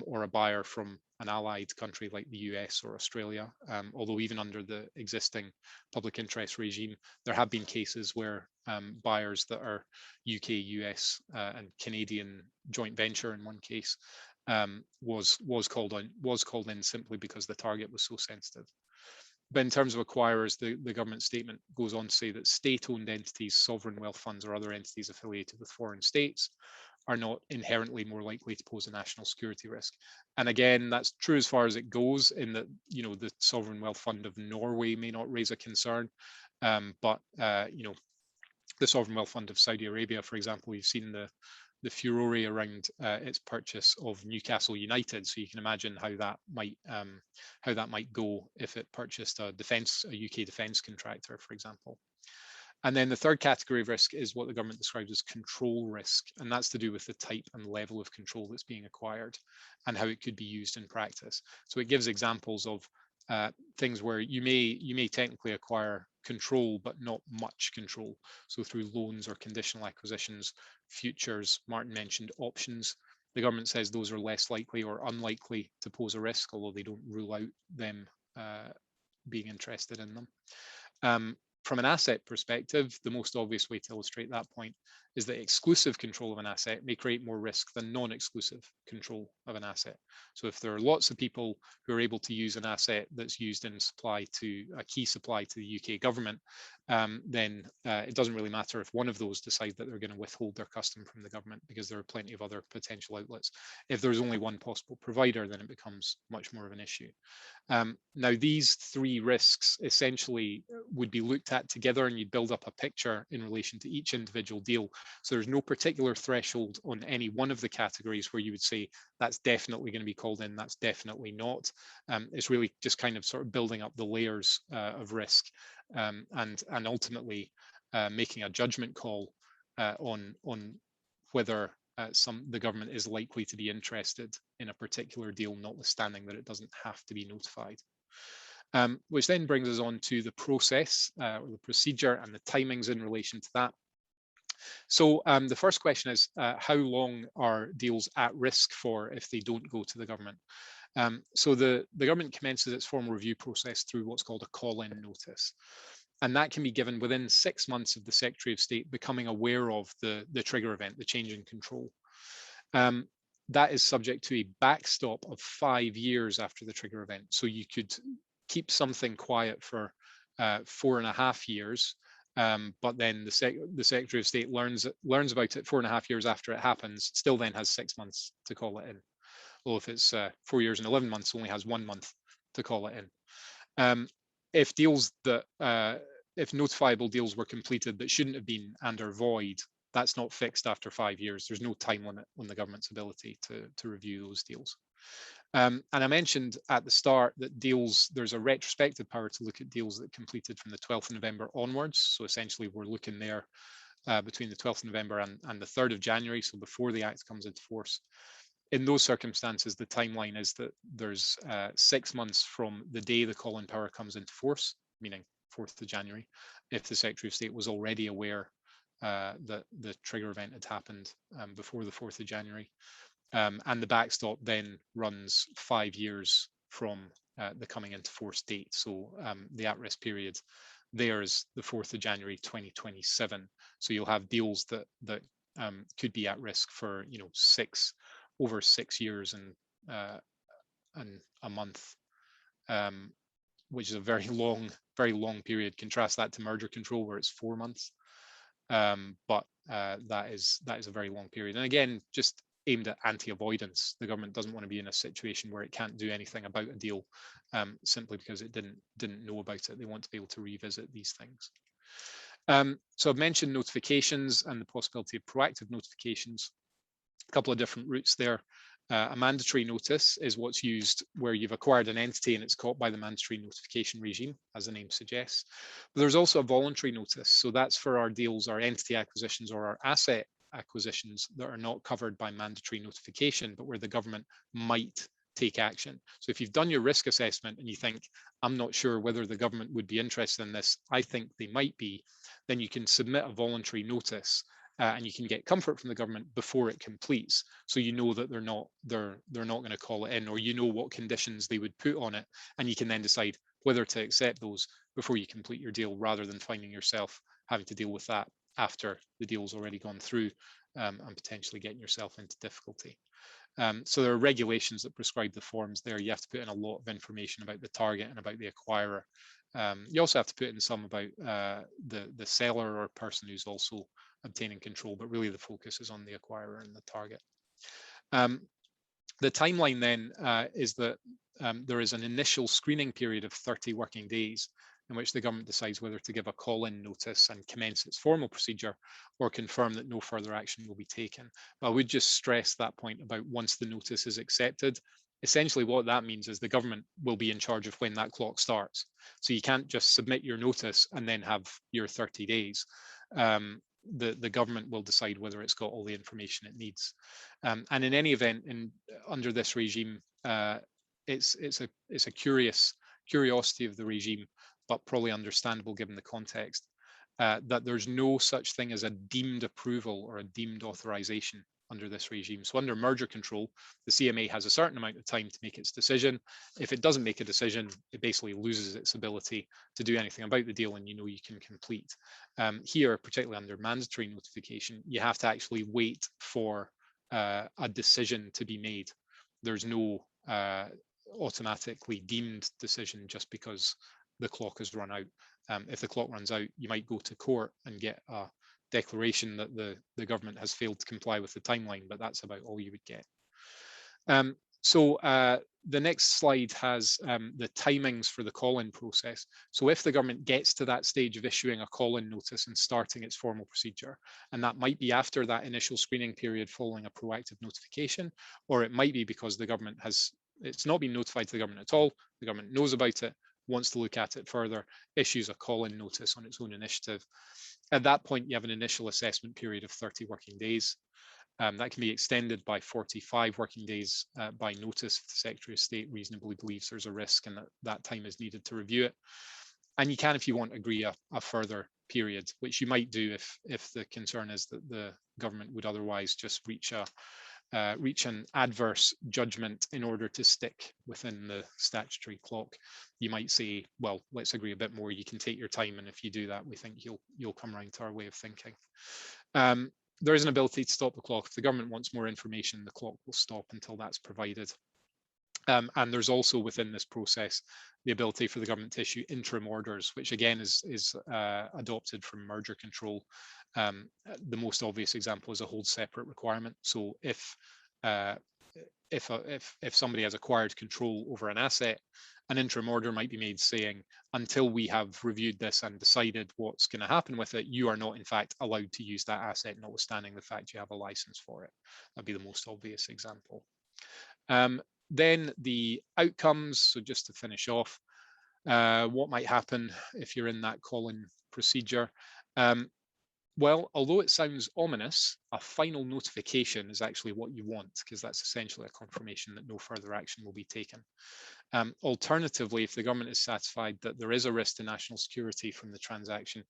[SPEAKER 2] or a buyer from an allied country like the US or Australia. Although even under the existing public interest regime, there have been cases where buyers that are UK, US and Canadian joint venture in one case was called in simply because the target was so sensitive. But in terms of acquirers, the government statement goes on to say that state-owned entities, sovereign wealth funds, or other entities affiliated with foreign states are not inherently more likely to pose a national security risk. And again, that's true as far as it goes, in that the sovereign wealth fund of Norway may not raise a concern, but the sovereign wealth fund of Saudi Arabia, for example, we've seen the furore around its purchase of Newcastle United. So you can imagine how that might go if it purchased a UK defence contractor, for example. And then the third category of risk is what the government describes as control risk, and that's to do with the type and level of control that's being acquired and how it could be used in practice. So it gives examples of things where you may technically acquire control but not much control. So through loans or conditional acquisitions, futures, Martin mentioned options, the government says those are less likely or unlikely to pose a risk, although they don't rule out them being interested in them. From an asset perspective, the most obvious way to illustrate that point is that exclusive control of an asset may create more risk than non-exclusive control of an asset. So if there are lots of people who are able to use an asset that's used in supply to a key supply to the UK government, then it doesn't really matter if one of those decide that they're going to withhold their custom from the government, because there are plenty of other potential outlets. If there's only one possible provider, then it becomes much more of an issue. Now, these three risks essentially would be looked at together, and you'd build up a picture in relation to each individual deal. So there's no particular threshold on any one of the categories where you would say that's definitely going to be called in, that's definitely not. It's really just kind of sort of building up the layers of risk, and ultimately making a judgment call on whether the government is likely to be interested in a particular deal, notwithstanding that it doesn't have to be notified. Which then brings us on to the process or the procedure and the timings in relation to that. So the first question is, how long are deals at risk for if they don't go to the government? So the government commences its formal review process through what's called a call-in notice. And that can be given within 6 months of the Secretary of State becoming aware of the trigger event, the change in control. That is subject to a backstop of 5 years after the trigger event. So you could keep something quiet for 4.5 years, but then the Secretary of State learns about it 4.5 years after it happens, still then has 6 months to call it in. Well, if it's 4 years and 11 months, only has 1 month to call it in. If deals that if notifiable deals were completed that shouldn't have been and are void, that's not fixed after 5 years. There's no time limit on the government's ability to review those deals. And I mentioned at the start that there's a retrospective power to look at deals that completed from the 12th of November onwards. So essentially we're looking there between the 12th of November and the 3rd of January, so before the Act comes into force. In those circumstances, the timeline is that there's 6 months from the day the call-in power comes into force, meaning 4th of January, if the Secretary of State was already aware that the trigger event had happened before the 4th of January. And the backstop then runs 5 years from the coming into force date. So the at-risk period there is the 4th of January 2027. So you'll have deals that could be at risk for over 6 years and a month, which is a very long period. Contrast that to merger control, where it's 4 months. But that is a very long period. And again, just aimed at anti-avoidance. The government doesn't want to be in a situation where it can't do anything about a deal simply because it didn't know about it. They want to be able to revisit these things. So I've mentioned notifications and the possibility of proactive notifications. A couple of different routes there. A mandatory notice is what's used where you've acquired an entity and it's caught by the mandatory notification regime, as the name suggests. But there's also a voluntary notice. So that's for our deals, our entity acquisitions or our asset acquisitions that are not covered by mandatory notification, but where the government might take action. So if you've done your risk assessment and you think, I'm not sure whether the government would be interested in this, I think they might be, then you can submit a voluntary notice and you can get comfort from the government before it completes. So you know that they're not going to call it in, or you know what conditions they would put on it, and you can then decide whether to accept those before you complete your deal, rather than finding yourself having to deal with that after the deal's already gone through and potentially getting yourself into difficulty. So there are regulations that prescribe the forms there. You have to put in a lot of information about the target and about the acquirer. You also have to put in some about the seller or person who's also obtaining control, but really the focus is on the acquirer and the target. The timeline then is that there is an initial screening period of 30 working days in which the government decides whether to give a call-in notice and commence its formal procedure, or confirm that no further action will be taken. But I would just stress that point about once the notice is accepted. Essentially what that means is the government will be in charge of when that clock starts. So you can't just submit your notice and then have your 30 days. The government will decide whether it's got all the information it needs. And in any event, under this regime, it's a curiosity of the regime, but probably understandable given the context, that there's no such thing as a deemed approval or a deemed authorization under this regime. So under merger control, the CMA has a certain amount of time to make its decision. If it doesn't make a decision, it basically loses its ability to do anything about the deal, and you can complete. Here, particularly under mandatory notification, you have to actually wait for a decision to be made. There's no automatically deemed decision just because the clock has run out. If the clock runs out, you might go to court and get a declaration that the government has failed to comply with the timeline, but that's about all you would get. So the next slide has the timings for the call-in process. So if the government gets to that stage of issuing a call-in notice and starting its formal procedure, and that might be after that initial screening period following a proactive notification, or it might be because the government it's not been notified to the government at all, the government knows about it, wants to look at it further, issues a call-in notice on its own initiative. At that point, you have an initial assessment period of 30 working days. That can be extended by 45 working days by notice if the Secretary of State reasonably believes there's a risk and that time is needed to review it. And you can, if you want, agree a further period, which you might do if the concern is that the government would otherwise just reach an adverse judgment in order to stick within the statutory clock. You might say, well, let's agree a bit more. You can take your time, and if you do that, we think you'll come around to our way of thinking. There is an ability to stop the clock. If the government wants more information, the clock will stop until that's provided. And there's also within this process the ability for the government to issue interim orders, which again is adopted from merger control. The most obvious example is a hold separate requirement. So if somebody has acquired control over an asset, an interim order might be made saying, until we have reviewed this and decided what's going to happen with it, you are not in fact allowed to use that asset, notwithstanding the fact you have a license for it. That'd be the most obvious example. Then the outcomes, so just to finish off, what might happen if you're in that call-in procedure? Well, although it sounds ominous, a final notification is actually what you want, because that's essentially a confirmation that no further action will be taken. Alternatively, if the government is satisfied that there is a risk to national security from the transaction,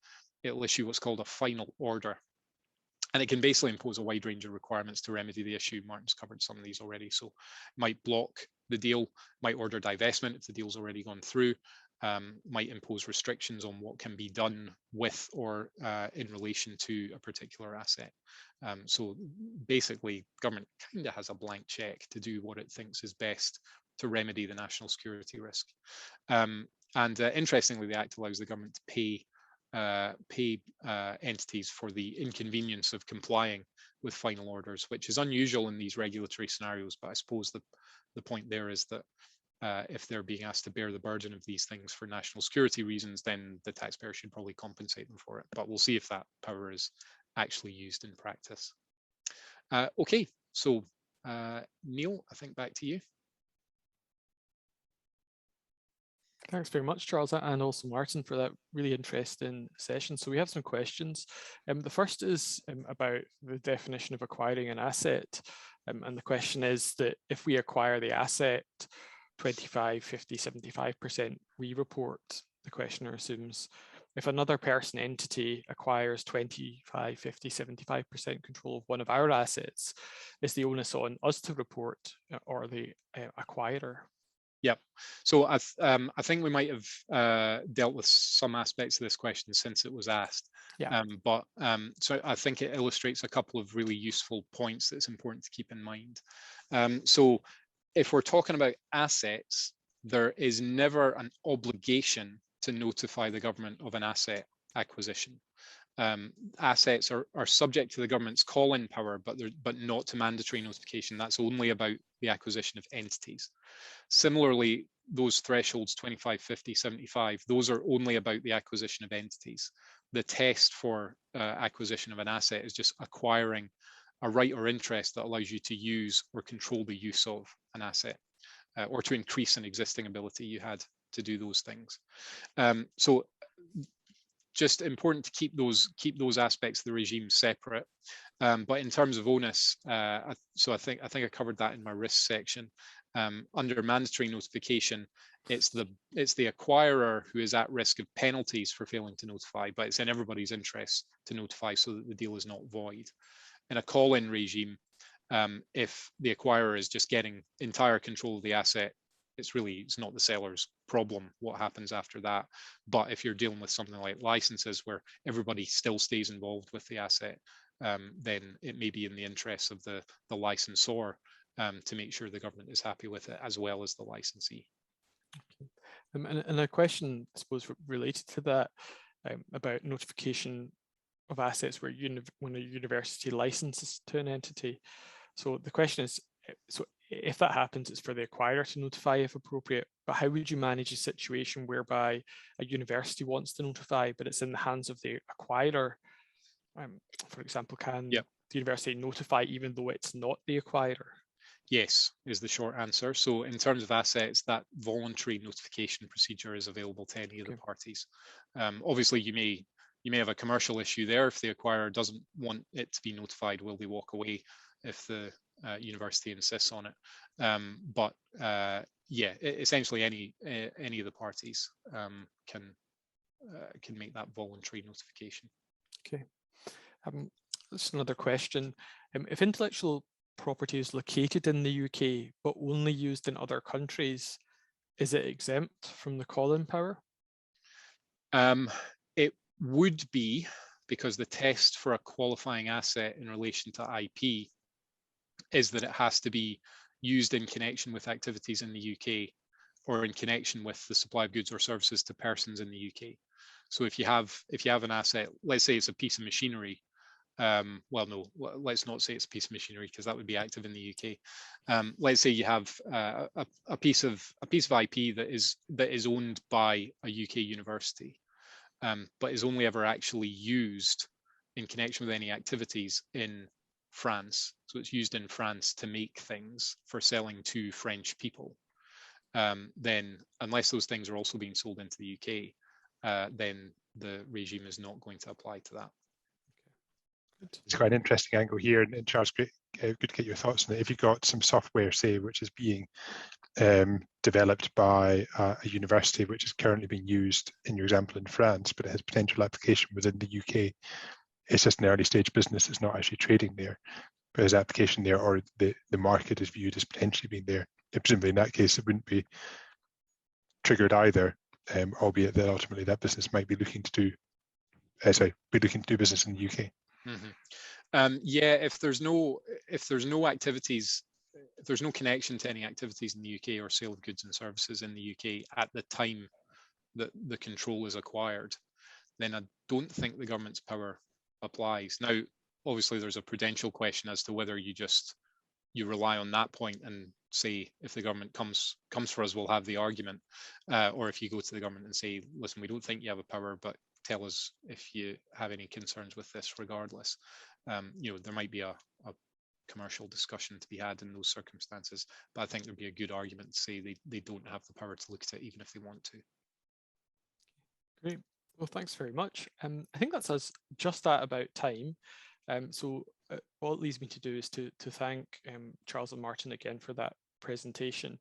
[SPEAKER 2] it'll issue what's called a final order. And it can basically impose a wide range of requirements to remedy the issue. Martin's covered some of these already. So it might block the deal, might order divestment if the deal's already gone through, might impose restrictions on what can be done with or in relation to a particular asset. So basically, government kind of has a blank check to do what it thinks is best to remedy the national security risk. Interestingly, the Act allows the government to pay entities for the inconvenience of complying with final orders, which is unusual in these regulatory scenarios. But I suppose the point there is that if they're being asked to bear the burden of these things for national security reasons, then the taxpayer should probably compensate them for it. But we'll see if that power is actually used in practice. Okay, so Neil, I think back to you.
[SPEAKER 1] Thanks very much, Charles, and also Martin, for that really interesting session. So we have some questions. The first is about the definition of acquiring an asset. And the question is that if we acquire the asset 25, 50, 75%, we report, the questioner assumes. If another person entity acquires 25, 50, 75% control of one of our assets, is the onus on us to report or the acquirer?
[SPEAKER 2] Yep. So I think we might have dealt with some aspects of this question since it was asked.
[SPEAKER 1] Yeah.
[SPEAKER 2] So I think it illustrates a couple of really useful points that's important to keep in mind. So if we're talking about assets, there is never an obligation to notify the government of an asset acquisition. Assets are subject to the government's call-in power, but not to mandatory notification. That's only about the acquisition of entities. Similarly, those thresholds 25, 50, 75, those are only about the acquisition of entities. The test for acquisition of an asset is just acquiring a right or interest that allows you to use or control the use of an asset, or to increase an existing ability you had to do those things. So just important to keep those aspects of the regime separate. But in terms of onus, so I think I covered that in my risk section. Under mandatory notification, it's the acquirer who is at risk of penalties for failing to notify, but it's in everybody's interest to notify so that the deal is not void. in a call-in regime, if the acquirer is just getting entire control of the asset, it's not the seller's problem what happens after that. But if you're dealing with something like licenses where everybody still stays involved with the asset, then it may be in the interests of the licensor to make sure the government is happy with it, as well as the licensee.
[SPEAKER 1] Okay. And a question, I suppose, related to that, about notification of assets where when a university licenses to an entity. So the question is, so if that happens, it's for the acquirer to notify if appropriate, but how would you manage a situation whereby a university wants to notify, but it's in the hands of the acquirer? For example, can the university notify even though it's not the acquirer?
[SPEAKER 2] Yes, is the short answer. So in terms of assets, that voluntary notification procedure is available to any of the parties. Obviously, you may have a commercial issue there. If the acquirer doesn't want it to be notified, will they walk away if the university insists on it? Yeah, essentially any of the parties can make that voluntary notification.
[SPEAKER 1] Okay. Just another question. If intellectual property is located in the UK but only used in other countries, is it exempt from the call-in power?
[SPEAKER 2] It would be, because the test for a qualifying asset in relation to IP is that it has to be used in connection with activities in the UK or in connection with the supply of goods or services to persons in the UK. So if you have an asset, let's say it's a piece of machinery, well, no, let's not say it's a piece of machinery because that would be active in the UK. Let's say you have a piece of IP that is owned by a UK university, but is only ever actually used in connection with any activities in France. So it's used in France to make things for selling to French people. Then, unless those things are also being sold into the UK, then the regime is not going to apply to that.
[SPEAKER 3] It's quite an interesting angle here, and Charles, good to get your thoughts on it. If you've got some software, say, which is being developed by a university which is currently being used in your example in France, but it has potential application within the UK, it's just an early stage business, it's not actually trading there, but there's application there, or the market is viewed as potentially being there. Presumably in that case, it wouldn't be triggered either, albeit that ultimately that business might be looking to do, business in the UK.
[SPEAKER 2] Mm-hmm. Yeah, if there's no activities, if there's no connection to any activities in the UK or sale of goods and services in the UK at the time that the control is acquired, then I don't think the government's power applies. Now, obviously, there's a prudential question as to whether you rely on that point and say, if the government comes for us, we'll have the argument, or if you go to the government and say, listen, we don't think you have a power, but tell us if you have any concerns with this regardless. There might be a commercial discussion to be had in those circumstances, but I think there'd be a good argument to say they don't have the power to look at it even if they want to.
[SPEAKER 1] Great. Well, thanks very much. I think that's us just at about time. So all it leaves me to do is to thank Charles and Martin again for that presentation,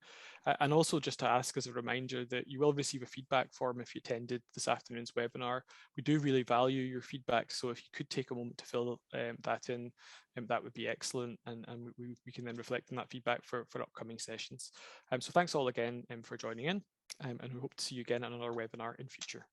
[SPEAKER 1] and also just to ask as a reminder that you will receive a feedback form if you attended this afternoon's webinar. We do really value your feedback, so if you could take a moment to fill that in, that would be excellent, and we can then reflect on that feedback for upcoming sessions. So thanks all again for joining in, and we hope to see you again on another webinar in future.